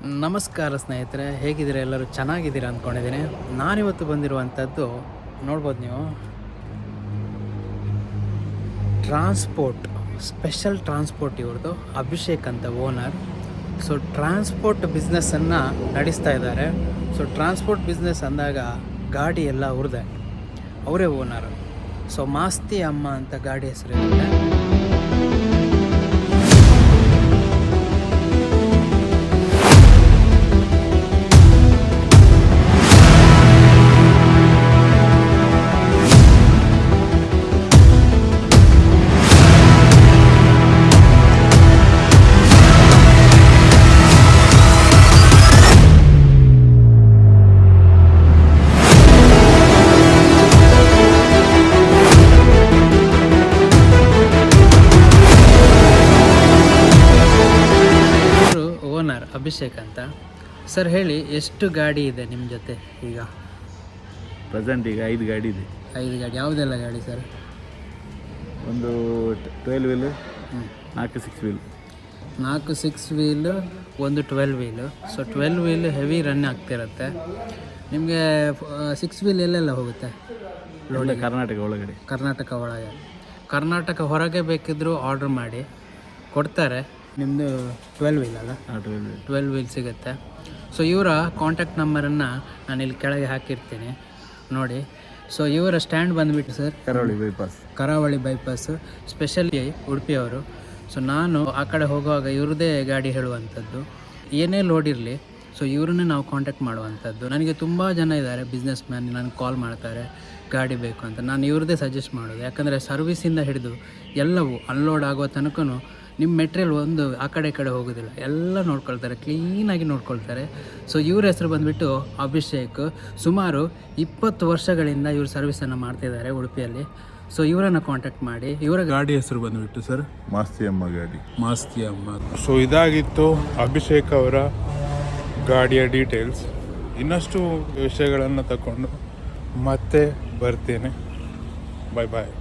ನಮಸ್ಕಾರ ಸ್ನೇಹಿತರೆ, ಹೇಗಿದ್ದೀರಾ? ಎಲ್ಲರೂ ಚೆನ್ನಾಗಿದ್ದೀರಾ ಅಂದ್ಕೊಂಡಿದ್ದೀನಿ. ನಾನಿವತ್ತು ಬಂದಿರುವಂಥದ್ದು ನೋಡ್ಬೋದು ನೀವು, ಟ್ರಾನ್ಸ್ಪೋರ್ಟ್ ಸ್ಪೆಷಲ್ ಟ್ರಾನ್ಸ್ಪೋರ್ಟ್. ಇವ್ರದ್ದು ಅಭಿಷೇಕ್ ಅಂತ ಓನರ್. ಸೊ ಟ್ರಾನ್ಸ್ಪೋರ್ಟ್ ಬಿಸ್ನೆಸ್ಸನ್ನು ನಡೆಸ್ತಾ ಇದ್ದಾರೆ. ಸೊ ಟ್ರಾನ್ಸ್ಪೋರ್ಟ್ ಬಿಸ್ನೆಸ್ ಅಂದಾಗ ಗಾಡಿ ಎಲ್ಲ ಅವ್ರದ್ದೇ, ಅವರೇ ಓನರು. ಸೊ ಮಾಸ್ತಿ ಅಮ್ಮ ಅಂತ ಗಾಡಿ ಹೆಸರಿರುತ್ತೆ. ಓನರ್ ಅಭಿಷೇಕ್ ಅಂತ. ಸರ್ ಹೇಳಿ, ಎಷ್ಟು ಗಾಡಿ ಇದೆ ನಿಮ್ಮ ಜೊತೆ ಈಗ? ಪ್ರೆಸೆಂಟ್ ಈಗ 5 ಗಾಡಿ ಇದೆ. 5 ಗಾಡಿ. ಯಾವುದೆಲ್ಲ ಗಾಡಿ ಸರ್? ಒಂದು 12 ವೀಲು, 4 6 ವೀಲ್. 4 6 ವೀಲು, ಒಂದು 12 wheel. So 12 wheel heavy run ಆಗ್ತಿರುತ್ತೆ. ನಿಮಗೆ 6 ವೀಲ್ ಎಲ್ಲೆಲ್ಲ ಹೋಗುತ್ತೆ? ಕರ್ನಾಟಕ ಒಳಗಡೆ. ಕರ್ನಾಟಕ ಒಳಗೆ, ಕರ್ನಾಟಕ ಹೊರಗೆ ಬೇಕಿದ್ದರೂ ಆರ್ಡ್ರ್ ಮಾಡಿ ಕೊಡ್ತಾರೆ. ನಿಮ್ಮದು 12 ವೀಲ್ ಅಲ್ಲ? 12 ವೀಲ್ ಸಿಗುತ್ತೆ. ಸೊ ಇವರ ಕಾಂಟ್ಯಾಕ್ಟ್ ನಂಬರನ್ನು ನಾನು ಇಲ್ಲಿ ಕೆಳಗೆ ಹಾಕಿರ್ತೀನಿ ನೋಡಿ. ಸೊ ಇವರ ಸ್ಟ್ಯಾಂಡ್ ಬಂದುಬಿಟ್ಟು ಸರ್, ಕರಾವಳಿ ಬೈಪಾಸ್ ಸ್ಪೆಷಲಿ ಉಡುಪಿಯವರು. ಸೊ ನಾನು ಆ ಕಡೆ ಹೋಗುವಾಗ ಇವ್ರದ್ದೇ ಗಾಡಿ ಹೇಳುವಂಥದ್ದು. ಏನೇ ಲೋಡ್ ಇರಲಿ, ಸೊ ಇವ್ರನ್ನೇ ನಾವು ಕಾಂಟ್ಯಾಕ್ಟ್ ಮಾಡುವಂಥದ್ದು. ನನಗೆ ತುಂಬ ಜನ ಇದ್ದಾರೆ ಬಿಸ್ನೆಸ್ ಮ್ಯಾನ್, ನನಗೆ ಕಾಲ್ ಮಾಡ್ತಾರೆ ಗಾಡಿ ಬೇಕು ಅಂತ. ನಾನು ಇವ್ರದ್ದೇ ಸಜೆಸ್ಟ್ ಮಾಡೋದು. ಯಾಕಂದರೆ ಸರ್ವಿಸಿಂದ ಹಿಡಿದು ಎಲ್ಲವೂ ಅನ್ಲೋಡ್ ಆಗೋ ತನಕ ನಿಮ್ಮ ಮೆಟೀರಿಯಲ್ ಒಂದು ಆ ಕಡೆ ಹೋಗೋದಿಲ್ಲ, ಎಲ್ಲ ನೋಡ್ಕೊಳ್ತಾರೆ, ಕ್ಲೀನಾಗಿ ನೋಡ್ಕೊಳ್ತಾರೆ. ಸೊ ಇವ್ರ ಹೆಸರು ಬಂದುಬಿಟ್ಟು ಅಭಿಷೇಕ್. ಸುಮಾರು 20 ವರ್ಷಗಳಿಂದ ಇವ್ರು ಸರ್ವಿಸನ್ನು ಮಾಡ್ತಿದ್ದಾರೆ ಉಡುಪಿಯಲ್ಲಿ. ಸೊ ಇವರನ್ನು ಕಾಂಟ್ಯಾಕ್ಟ್ ಮಾಡಿ. ಇವರ ಗಾಡಿ ಹೆಸರು ಬಂದುಬಿಟ್ಟು ಸರ್ ಮಾಸ್ತಿ ಅಮ್ಮ ಗಾಡಿ. ಮಾಸ್ತಿ ಅಮ್ಮ. ಸೊ ಇದಾಗಿತ್ತು ಅಭಿಷೇಕ್ ಅವರ ಗಾಡಿಯ ಡೀಟೇಲ್ಸ್. ಇನ್ನಷ್ಟು ವಿಷಯಗಳನ್ನು ತಗೊಂಡು ಮತ್ತೆ ಬರ್ತೇನೆ. ಬಾಯ್ ಬಾಯ್.